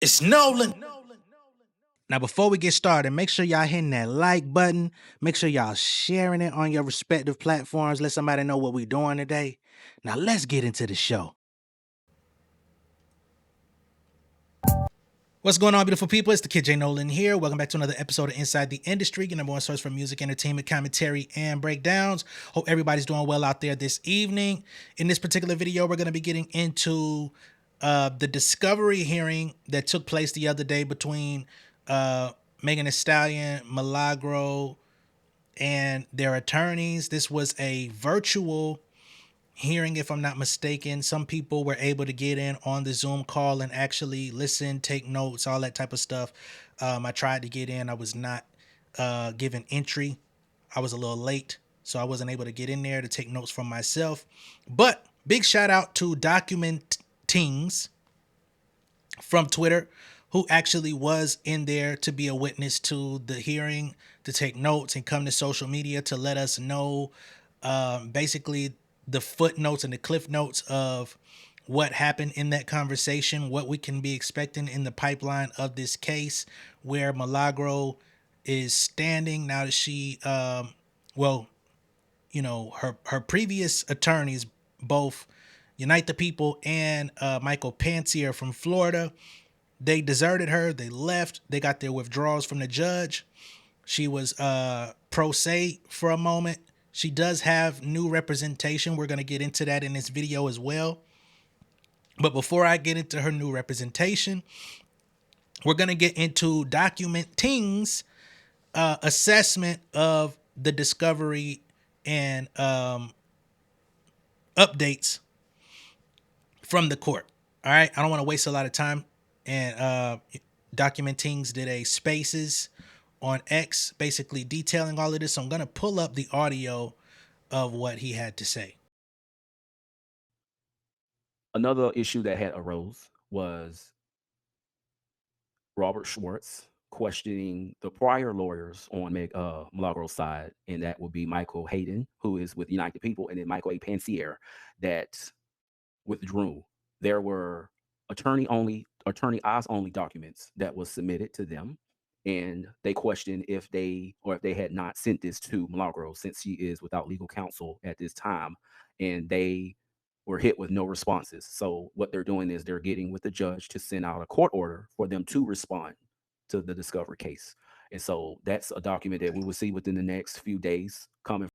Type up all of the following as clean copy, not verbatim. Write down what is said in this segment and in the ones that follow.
It's Nolan. Now, before we get started, make sure y'all hitting that like button. Make sure y'all sharing it on your respective platforms. Let somebody know what we're doing today. Now, let's get into the show. What's going on, beautiful people? It's the kid J Nolan here. Welcome back to another episode of Inside the Industry, your number one source for music, entertainment, commentary, and breakdowns. Hope everybody's doing well out there this evening. In this particular video, we're going to be getting into the discovery hearing that took place the other day between Megan Thee Stallion, Milagro, and their attorneys. This was a virtual hearing, if I'm not mistaken. Some people were able to get in on the Zoom call and actually listen, take notes, all that type of stuff. I tried to get in. I was not given entry. I was a little late, so I wasn't able to get in there to take notes from myself. But big shout out to Documentings from Twitter, who actually was in there to be a witness to the hearing, to take notes and come to social media to let us know basically the footnotes and the cliff notes of what happened in that conversation, what we can be expecting in the pipeline of this case, where Milagro is standing now that she, her previous attorneys, both Unite the People and Michael Pantier from Florida, they deserted her. They left. They got their withdrawals from the judge. She was pro se for a moment. She does have new representation. We're going to get into that in this video as well. But before I get into her new representation, we're going to get into Documenting's assessment of the discovery and updates from the court. All right. I don't want to waste a lot of time. And Documentings did a Spaces on X, basically detailing all of this. So I'm going to pull up the audio of what he had to say. Another issue that had arose was Robert Schwartz questioning the prior lawyers on Milagro's side, and that would be Michael Hayden, who is with Unite the People, and then Michael A. Pantier, that withdrew. There were attorney eyes only documents that was submitted to them, and they questioned if they had not sent this to Milagro, since she is without legal counsel at this time, and they were hit with no responses. So what they're doing is they're getting with the judge to send out a court order for them to respond to the discovery case. And so that's a document that we will see within the next few days coming.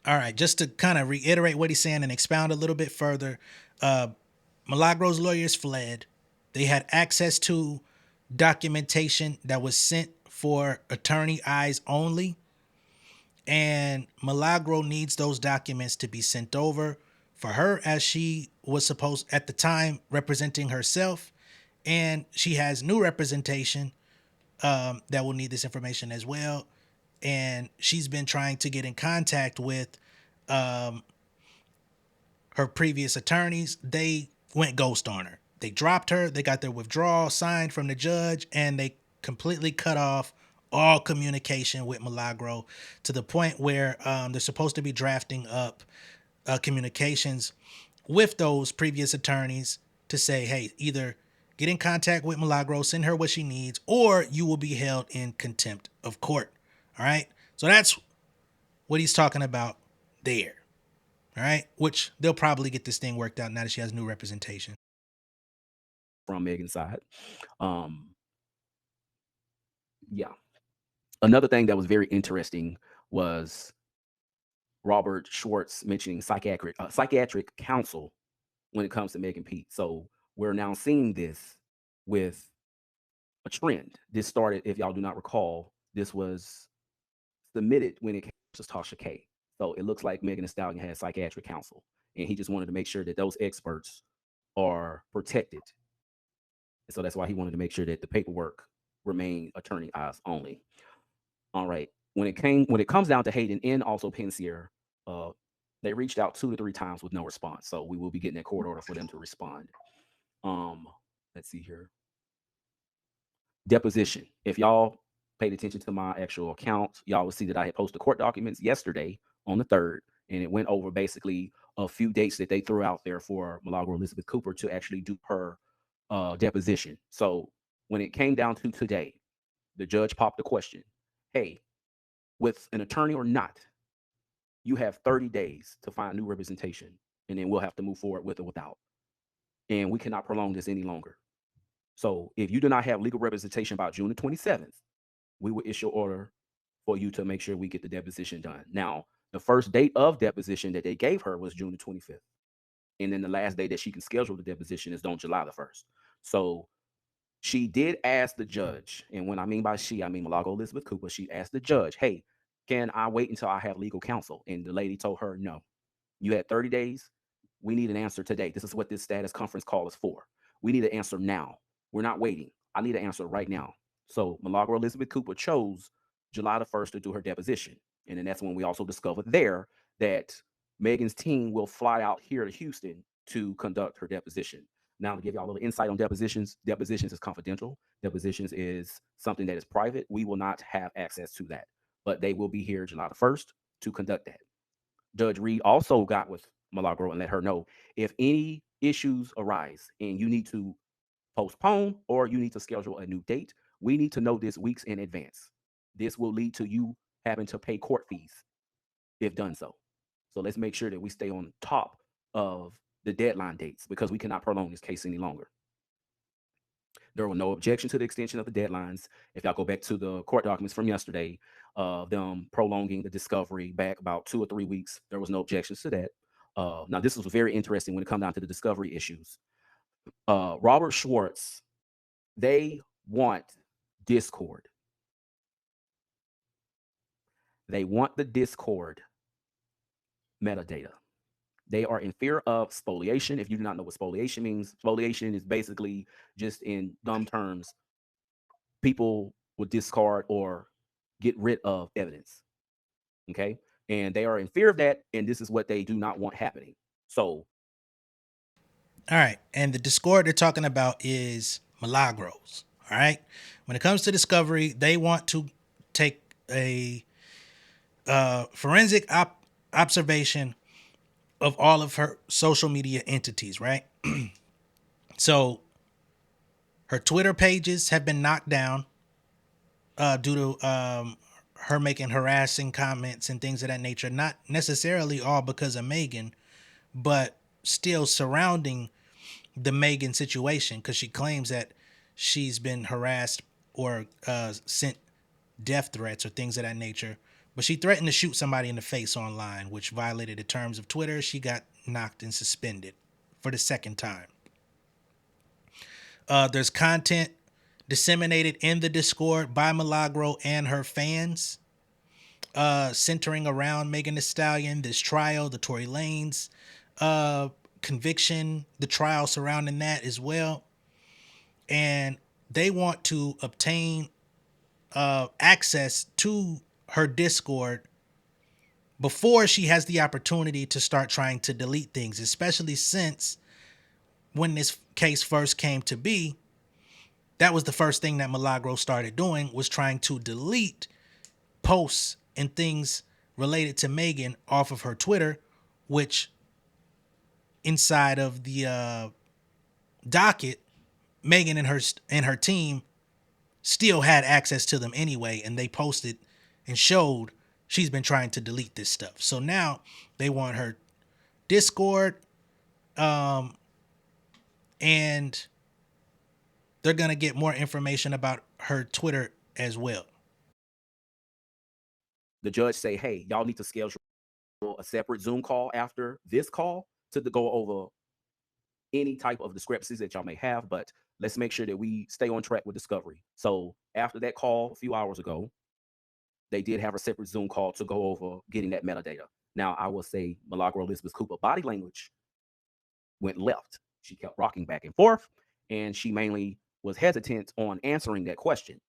All right, just to kind of reiterate what he's saying and expound a little bit further, Milagro's lawyers fled. They had access to documentation that was sent for attorney eyes only. And Milagro needs those documents to be sent over for her, as she was supposed at the time representing herself. And she has new representation that will need this information as well. And she's been trying to get in contact with her previous attorneys. They went ghost on her. They dropped her. They got their withdrawal signed from the judge, and they completely cut off all communication with Milagro, to the point where they're supposed to be drafting up communications with those previous attorneys to say, hey, either get in contact with Milagro, send her what she needs, or you will be held in contempt of court. All right. So that's what he's talking about there. All right. Which they'll probably get this thing worked out now that she has new representation. From Megan's side. Yeah. Another thing that was very interesting was Robert Schwartz mentioning psychiatric counsel when it comes to Megan Pete. So we're now seeing this with a trend. This started, if y'all do not recall, this was submitted when it came to Tasha K. So it looks like Megan Thee Stallion had psychiatric counsel, and he just wanted to make sure that those experts are protected. And so that's why he wanted to make sure that the paperwork remained attorney eyes only. All right. When it comes down to Hayden and also Pantier, they reached out 2 to 3 times with no response. So we will be getting a court order for them to respond. Let's see here. Deposition. If y'all paid attention to my actual account, y'all will see that I had posted court documents yesterday on the 3rd, and it went over basically a few dates that they threw out there for Milagro Elizabeth Cooper to actually do her deposition. So when it came down to today, the judge popped the question, hey, with an attorney or not, you have 30 days to find new representation, and then we'll have to move forward with or without. And we cannot prolong this any longer. So if you do not have legal representation by June the 27th, we will issue an order for you to make sure we get the deposition done. Now, the first date of deposition that they gave her was June the 25th. And then the last day that she can schedule the deposition is on July the 1st. So she did ask the judge, and when I mean by she, I mean Milagro Elizabeth Cooper. She asked the judge, hey, can I wait until I have legal counsel? And the lady told her, no. You had 30 days. We need an answer today. This is what this status conference call is for. We need an answer now. We're not waiting. I need an answer right now. So Milagro Elizabeth Cooper chose July the 1st to do her deposition. And then that's when we also discovered there that Megan's team will fly out here to Houston to conduct her deposition. Now, to give y'all a little insight on depositions, depositions is confidential. Depositions is something that is private. We will not have access to that, but they will be here July the 1st to conduct that. Judge Reed also got with Milagro and let her know if any issues arise and you need to postpone or you need to schedule a new date, we need to know this weeks in advance. This will lead to you having to pay court fees if done so. So let's make sure that we stay on top of the deadline dates because we cannot prolong this case any longer. There were no objection to the extension of the deadlines. If y'all go back to the court documents from yesterday, them prolonging the discovery back about 2 or 3 weeks, there was no objections to that. Now, this was very interesting when it comes down to the discovery issues. Robert Schwartz, they want Discord. They want the Discord metadata. They are in fear of spoliation. If you do not know what spoliation means, spoliation is basically just in dumb terms, people will discard or get rid of evidence. Okay. And they are in fear of that. And this is what they do not want happening. So, All right. And the Discord they're talking about is Milagros. All right. When it comes to discovery, they want to take a forensic observation of all of her social media entities, right? So her Twitter pages have been knocked down due to her making harassing comments and things of that nature. Not necessarily all because of Megan, but still surrounding the Megan situation because she claims that she's been harassed or sent death threats or things of that nature. But she threatened to shoot somebody in the face online, which violated the terms of Twitter. She got knocked and suspended for the second time. There's content disseminated in the Discord by Milagro and her fans, centering around Megan Thee Stallion, this trial, the Tory Lanez conviction, the trial surrounding that as well. And they want to obtain access to her Discord before she has the opportunity to start trying to delete things, especially since when this case first came to be, that was the first thing that Milagro started doing, was trying to delete posts and things related to Megan off of her Twitter, which inside of the docket, Megan and her team still had access to them anyway, and they posted and showed she's been trying to delete this stuff. So now they want her Discord, and they're gonna get more information about her Twitter as well. the judge say, hey, y'all need to schedule a separate Zoom call after this call to go over any type of discrepancies that y'all may have, but let's make sure that we stay on track with discovery. So after that call a few hours ago, they did have a separate Zoom call to go over getting that metadata. Now, I will say Milagro Elizabeth Cooper body language went left. She kept rocking back and forth, and she mainly was hesitant on answering that question.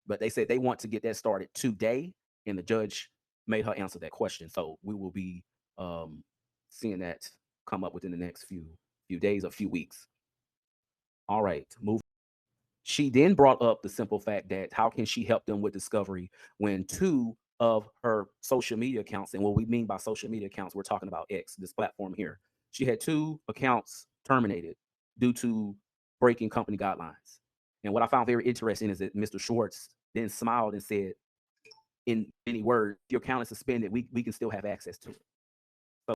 But they said they want to get that started today, and the judge made her answer that question. So we will be seeing that come up within the next few days or few weeks. All right, move. She then brought up the simple fact that how can she help them with discovery when two of her social media accounts, and what we mean by social media accounts, we're talking about X, this platform here. She had two accounts terminated due to breaking company guidelines. And what I found very interesting is that Mr. Schwartz then smiled and said, in many words, your account is suspended. We can still have access to it. So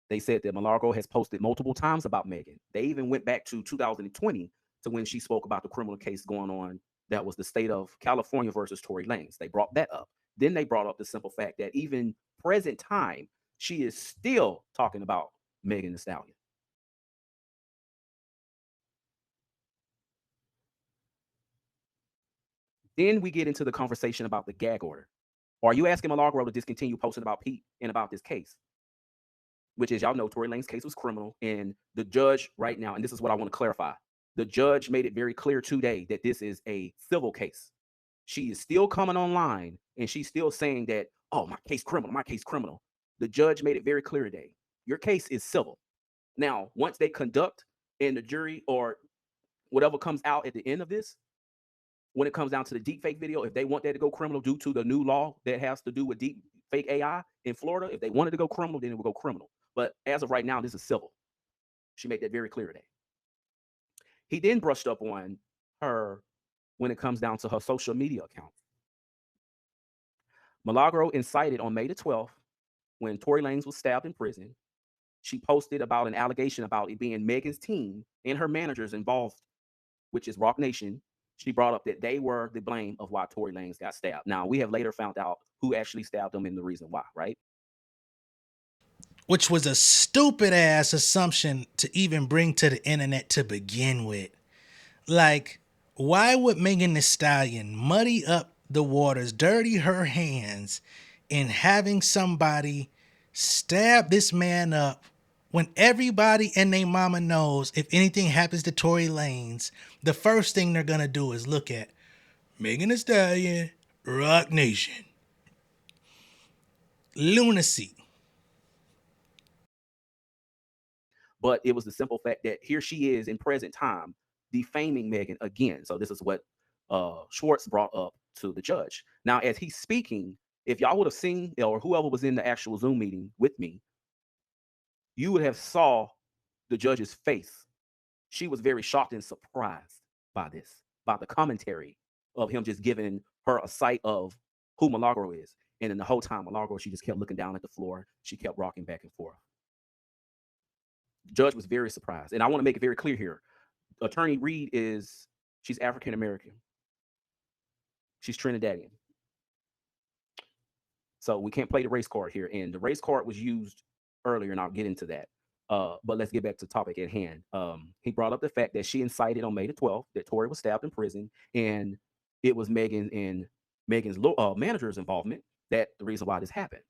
they said that Milagro has posted multiple times about Megan. They even went back to 2020 to when she spoke about the criminal case going on. That was the state of California versus Tory Lanez. They brought that up. Then they brought up the simple fact that even present time, she is still talking about Megan Thee Stallion. Then we get into the conversation about the gag order. Are you asking Milagro to discontinue posting about Pete and about this case? Which is, y'all know, Tory Lanez case was criminal. And the judge right now, and this is what I want to clarify, the judge made it very clear today that this is a civil case. She is still coming online and she's still saying that, oh, my case criminal, my case criminal. The judge made it very clear today. Your case is civil. Now, once they conduct and the jury or whatever comes out at the end of this, when it comes down to the deep fake video, if they want that to go criminal due to the new law that has to do with deep fake AI in Florida, if they wanted to go criminal, then it would go criminal. But as of right now, this is civil. She made that very clear today. He then brushed up on her when it comes down to her social media account. Milagro incited on May the 12th when Tory Lanez was stabbed in prison. She posted about an allegation about it being Megan's team and her managers involved, which is Rock Nation. She brought up that they were the blame of why Tory Lanez got stabbed. Now, we have later found out who actually stabbed him and the reason why, right? Which was a stupid ass assumption to even bring to the internet to begin with. Like, why would Megan Thee Stallion muddy up the waters, dirty her hands, in having somebody stab this man up when everybody and their mama knows if anything happens to Tory Lanez, the first thing they're gonna do is look at Megan Thee Stallion, Rock Nation. Lunacy. But it was the simple fact that here she is in present time defaming Megan again. So this is what Schwartz brought up to the judge. Now, as he's speaking, if y'all would have seen, or whoever was in the actual Zoom meeting with me, you would have saw the judge's face. She was very shocked and surprised by this, by the commentary of him just giving her a sight of who Milagro is. And then the whole time, Milagro, she just kept looking down at the floor. She kept rocking back and forth. The judge was very surprised. And I want to make it very clear here. Attorney Reed she's African American. She's Trinidadian. So we can't play the race card here. And the race card was used earlier, and I'll get into that. But let's get back to the topic at hand. He brought up the fact that she incited on May the 12th that Tory was stabbed in prison, and it was Megan and Megan's manager's involvement that the reason why this happened.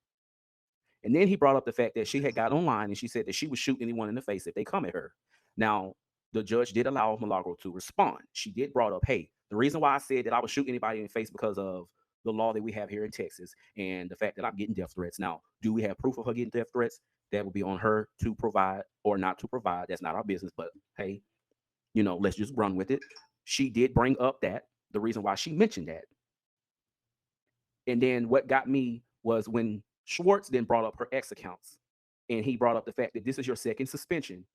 And then he brought up the fact that she had got online and she said that she would shoot anyone in the face if they come at her. Now, the judge did allow Milagro to respond. She did brought up, hey, the reason why I said that I would shoot anybody in the face because of the law that we have here in Texas and the fact that I'm getting death threats. Now, do we have proof of her getting death threats? That would be on her to provide or not to provide. That's not our business. But hey, let's just run with it. She did bring up the reason why she mentioned that. And then what got me was when Schwartz then brought up her ex accounts, and he brought up the fact that this is your second suspension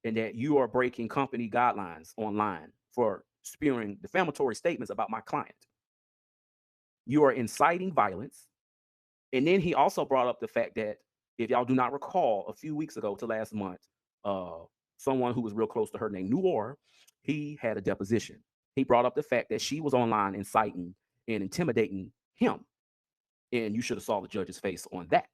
and that you are breaking company guidelines online for spewing defamatory statements about my client. You are inciting violence. And then he also brought up the fact that, if y'all do not recall, a few weeks ago to last month, someone who was real close to her named Noor, he had a deposition. He brought up the fact that she was online inciting and intimidating him. And you should have saw the judge's face on that.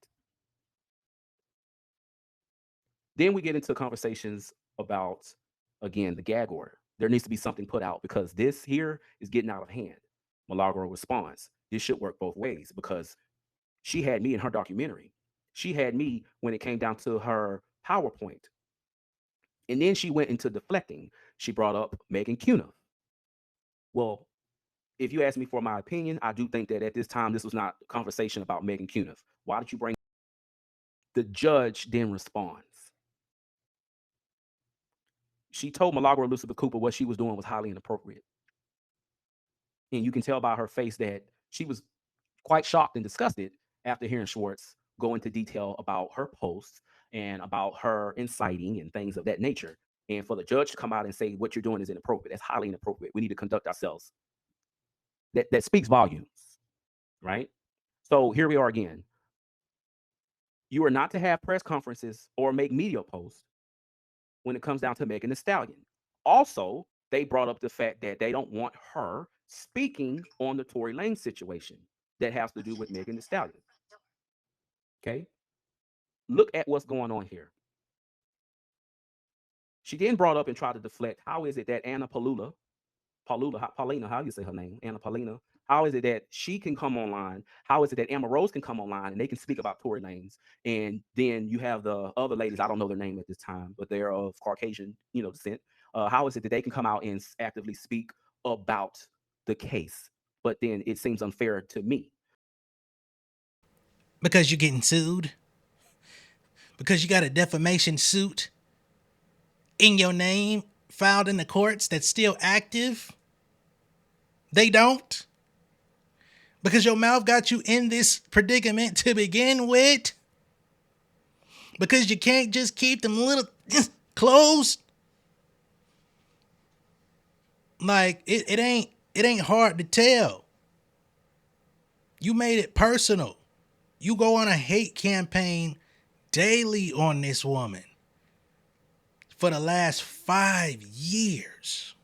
Then we get into conversations about, again, the gag order. There needs to be something put out because this here is getting out of hand. Milagro responds, this should work both ways because she had me in her documentary. She had me when it came down to her PowerPoint. And then she went into deflecting. She brought up Megan Cuniff. Well, if you ask me for my opinion, I do think that at this time, this was not a conversation about Megan Cuniff. Why did you bring the judge then responds? She told Milagro Elizabeth Cooper what she was doing was highly inappropriate. And you can tell by her face that she was quite shocked and disgusted after hearing Schwartz go into detail about her posts and about her inciting and things of that nature. And for the judge to come out and say what you're doing is inappropriate, that's highly inappropriate. We need to conduct ourselves. That speaks volumes, right? So here we are again. You are not to have press conferences or make media posts when it comes down to Megan Thee Stallion. Also, they brought up the fact that they don't want her speaking on the Tory Lanez situation that has to do with Megan Thee Stallion. Okay, look at what's going on here. She then brought up and tried to deflect. How is it that Paulina, how you say her name, Anna Paulina? How is it that she can come online? How is it that Amber Rose can come online and they can speak about Tory Lanez? And then you have the other ladies, I don't know their name at this time, but they're of Caucasian, descent. How is it that they can come out and actively speak about the case? But then it seems unfair to me. Because you're getting sued, because you got a defamation suit in your name filed in the courts that's still active. They don't. Because your mouth got you in this predicament to begin with. Because you can't just keep them little closed. Like it ain't hard to tell. You made it personal. You go on a hate campaign daily on this woman for the last 5 years.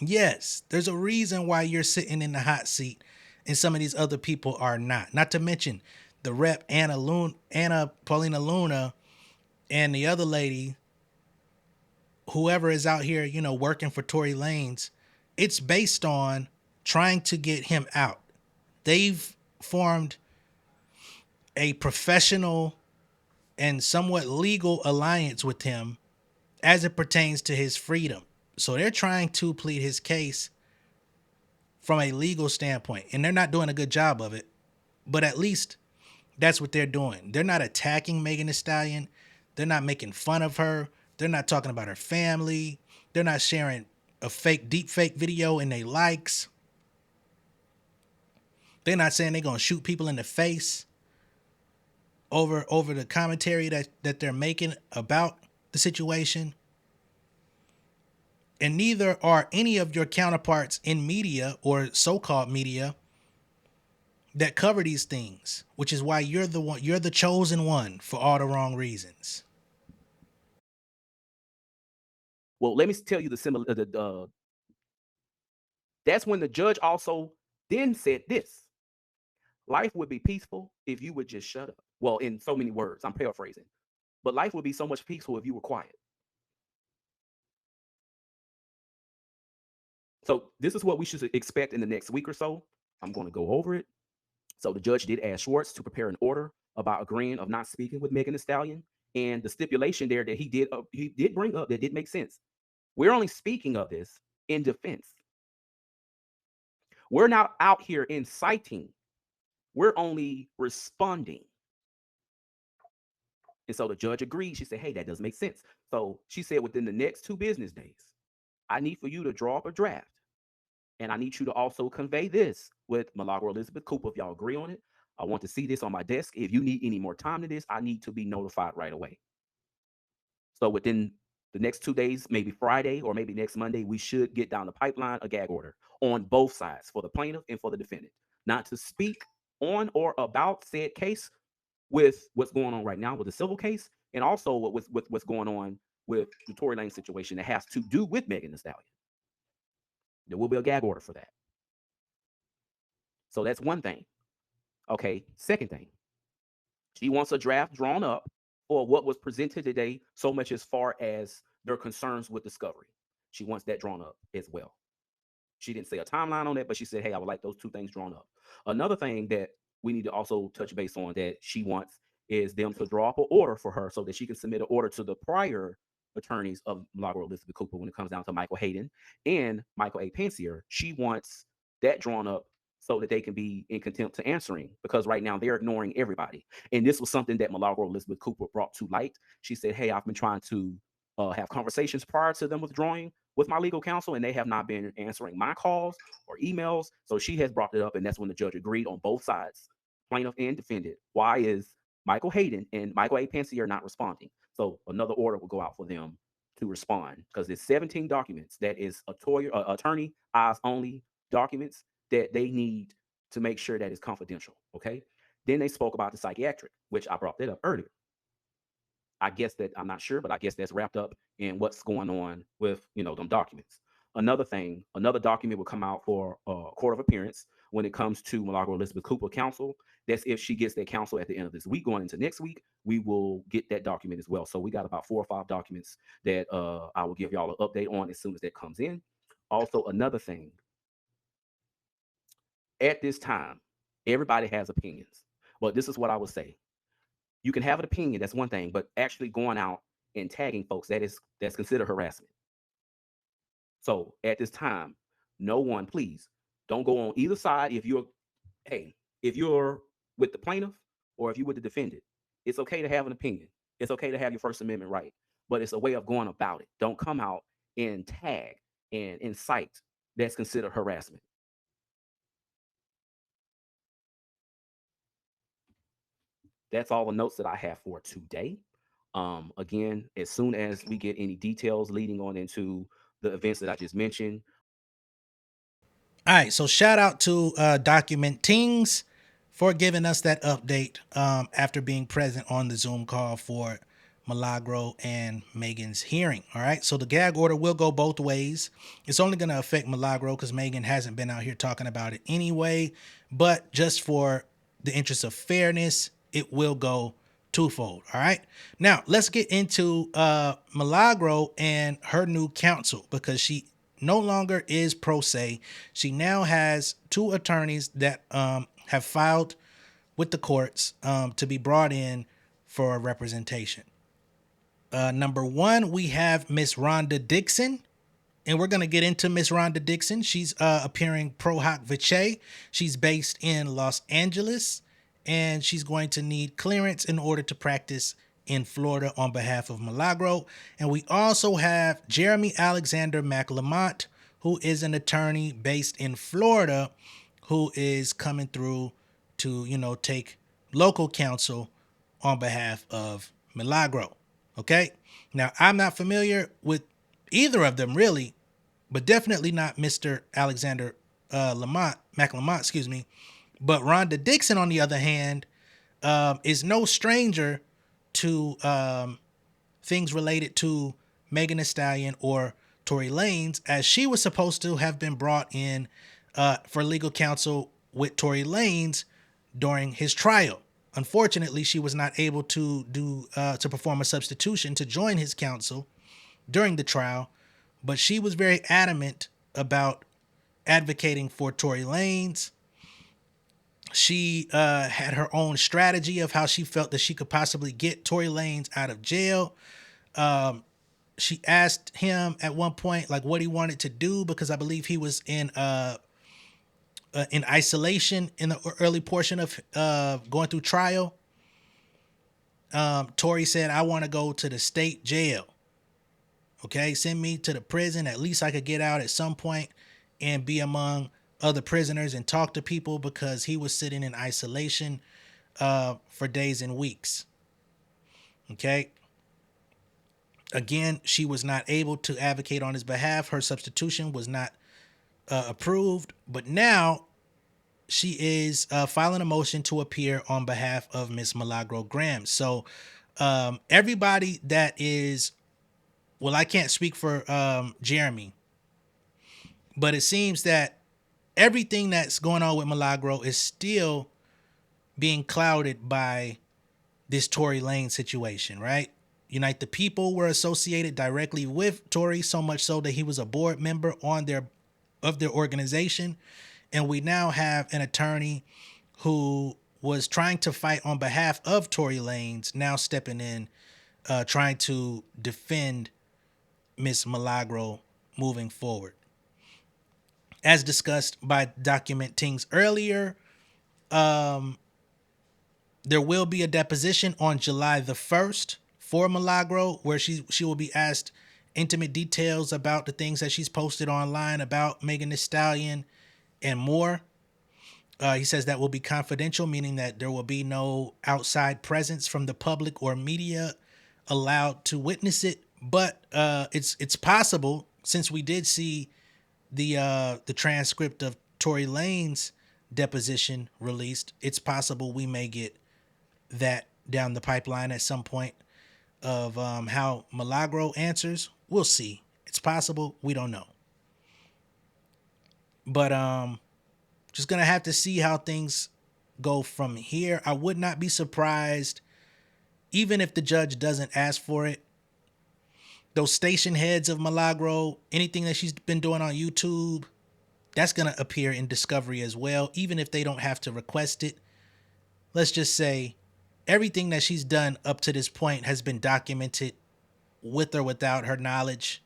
Yes, there's a reason why you're sitting in the hot seat and some of these other people are not. Not to mention the rep Anna Paulina Luna and the other lady, whoever is out here, working for Tory Lanez. It's based on trying to get him out. They've formed a professional and somewhat legal alliance with him as it pertains to his freedom. So they're trying to plead his case from a legal standpoint, and they're not doing a good job of it, but at least that's what they're doing. They're not attacking Megan Thee Stallion. They're not making fun of her. They're not talking about her family. They're not sharing a deep fake video in their likes. They're not saying they're going to shoot people in the face over the commentary that they're making about the situation. And neither are any of your counterparts in media or so-called media that cover these things, which is why you're the chosen one for all the wrong reasons. Well, let me tell you the similar. That's when the judge also then said this: life would be peaceful if you would just shut up. Well, in so many words, I'm paraphrasing, but life would be so much peaceful if you were quiet. So this is what we should expect in the next week or so. I'm going to go over it. So the judge did ask Schwartz to prepare an order about agreeing of not speaking with Megan Thee Stallion, and the stipulation there that he did bring up that did make sense. We're only speaking of this in defense. We're not out here inciting. We're only responding. And so the judge agreed. She said, hey, that does make sense. So she said, within the next 2 business days, I need for you to draw up a draft. And I need you to also convey this with Milagro Elizabeth Cooper. If y'all agree on it, I want to see this on my desk. If you need any more time to this, I need to be notified right away. So within the next 2 days, maybe Friday or maybe next Monday, we should get down the pipeline a gag order on both sides, for the plaintiff and for the defendant, not to speak on or about said case with what's going on right now with the civil case, and also with what's going on with the Tory Lanez situation that has to do with Megan Thee Stallion. There will be a gag order for that. So that's one thing. Okay, second thing, she wants a draft drawn up for what was presented today, so much as far as their concerns with discovery. She wants that drawn up as well. She didn't say a timeline on that, but she said, hey, I would like those 2 things drawn up. Another thing that we need to also touch base on that she wants is them to draw up an order for her so that she can submit an order to the prior attorneys of Milagro Elizabeth Cooper when it comes down to Michael Hayden and Michael A. Pensier. She wants that drawn up so that they can be in contempt to answering, because right now they're ignoring everybody. And this was something that Milagro Elizabeth Cooper brought to light. She said, hey, I've been trying to have conversations prior to them withdrawing with my legal counsel, and they have not been answering my calls or emails. So she has brought it up, and that's when the judge agreed on both sides, plaintiff and defendant. Why is Michael Hayden and Michael A. Pensier not responding? So another order will go out for them to respond because there's 17 documents that is attorney eyes only documents that they need to make sure that it's confidential. Okay. Then they spoke about the psychiatric, which I brought that up earlier. I guess that I'm not sure, but I guess that's wrapped up in what's going on with them documents. Another thing, another document will come out for court of appearance when it comes to Milagro Elizabeth Cooper counsel. That's if she gets that counsel at the end of this week. Going into next week, we will get that document as well. So we got about 4 or 5 documents that I will give y'all an update on as soon as that comes in. Also, another thing, at this time, everybody has opinions, but this is what I would say: you can have an opinion, that's one thing, but actually going out and tagging folks, that's considered harassment. So at this time, no one, please don't go on either side. If you're with the plaintiff or if you're with the defendant, it's okay to have an opinion. It's okay to have your First Amendment right, but it's a way of going about it. Don't come out and tag and incite. That's considered harassment. That's all the notes that I have for today. Again, as soon as we get any details leading on into the events that I just mentioned. All right, so shout out to Document Tings for giving us that update after being present on the Zoom call for Milagro and Megan's hearing. All right, so the gag order will go both ways. It's only going to affect Milagro because Megan hasn't been out here talking about it anyway, but just for the interest of fairness, it will go twofold. All right, now let's get into Milagro and her new counsel, because she no longer is pro se. She now has 2 attorneys that have filed with the courts to be brought in for representation. Number 1, we have Miss Rhonda Dixon. And we're going to get into Miss Rhonda Dixon. She's appearing pro hoc vice. She's based in Los Angeles, and she's going to need clearance in order to practice in Florida on behalf of Milagro. And we also have Jeremy Alexander McLamont, who is an attorney based in Florida, who is coming through to, take local counsel on behalf of Milagro. Okay. Now, I'm not familiar with either of them really, but definitely not Mr. Alexander McLamont, excuse me. But Rhonda Dixon, on the other hand, is no stranger to things related to Megan Thee Stallion or Tory Lanez, as she was supposed to have been brought in for legal counsel with Tory Lanez during his trial. Unfortunately, she was not able to perform a substitution to join his counsel during the trial, but she was very adamant about advocating for Tory Lanez. She had her own strategy of how she felt that she could possibly get Tory Lanez out of jail. She asked him at one point like what he wanted to do, because I believe he was in isolation in the early portion of going through trial. Tory said, "I want to go to the state jail. Okay, send me to the prison. At least I could get out at some point and be among other prisoners and talk to people," because he was sitting in isolation for days and weeks. Okay. Again, she was not able to advocate on his behalf. Her substitution was not approved, but now she is filing a motion to appear on behalf of Miss Milagro Gramz. So everybody that is, well, I can't speak for Jeremy, but it seems that everything that's going on with Milagro is still being clouded by this Tory Lanez situation, right? Unite the People were associated directly with Tory, so much so that he was a board member of their organization. And we now have an attorney who was trying to fight on behalf of Tory Lanez now stepping in, trying to defend Miss Milagro moving forward. As discussed by Document Tings earlier, there will be a deposition on July the 1st for Milagro, where she will be asked intimate details about the things that she's posted online about Megan Thee Stallion and more. He says that will be confidential, meaning that there will be no outside presence from the public or media allowed to witness it. But it's possible, since we did see the transcript of Tory Lane's deposition released, it's possible we may get that down the pipeline at some point of how Milagro answers. We'll see. It's possible. We don't know. But just gonna have to see how things go from here. I would not be surprised, even if the judge doesn't ask for it. Those station heads of Milagro, anything that she's been doing on YouTube, that's gonna appear in discovery as well, even if they don't have to request it. Let's just say everything that she's done up to this point has been documented with or without her knowledge.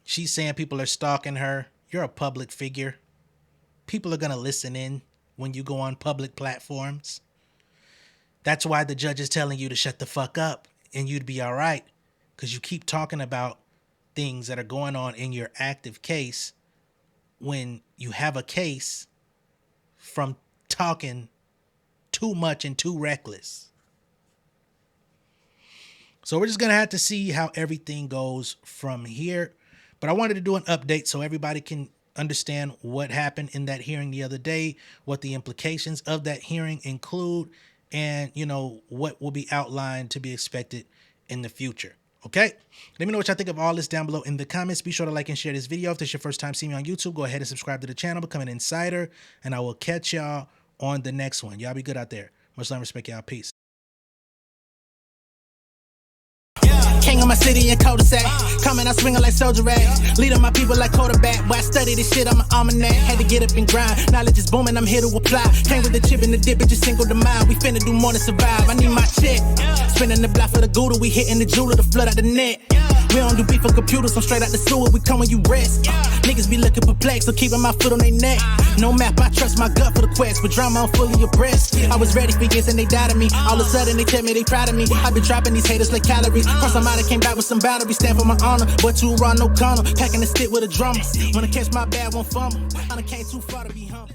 She's saying people are stalking her. You're a public figure. People are going to listen in when you go on public platforms. That's why the judge is telling you to shut the fuck up and you'd be all right, because you keep talking about things that are going on in your active case when you have a case from talking too much and too reckless. So we're just going to have to see how everything goes from here. But I wanted to do an update so everybody can understand what happened in that hearing the other day, what the implications of that hearing include, and, you know, what will be outlined to be expected in the future. Okay? Let me know what y'all think of all this down below in the comments. Be sure to like and share this video. If this is your first time seeing me on YouTube, go ahead and subscribe to the channel, become an insider, and I will catch y'all on the next one. Y'all be good out there. Much love and respect, y'all. Peace. King of my city and cul-de-sac. Coming out swinging like soldier rag. Leading my people like quarterback. Boy, I study this shit, I'm an almanac. Had to get up and grind. Knowledge is booming, I'm here to apply. Came with the chip and the dip, it just single the mind. We finna do more than survive. I need my check. Spinning the block for the gouda. We hitting the jeweler to flood out the net. We don't do beef for computers, I'm straight out the sewer. We come when you rest. Niggas be looking perplexed, so keeping my foot on their neck. No map, I trust my gut for the quest. With drama, I'm fully abreast. I was ready for years and they doubted me. All of a sudden they tell me they proud of me. I've been dropping these haters like calories. First I'm out, I came back with some boundaries. Stand for my honor, but too raw, no gunner. Packing the stick with a drummer. Wanna catch my bad, won't fumble. I done came too far to be humble.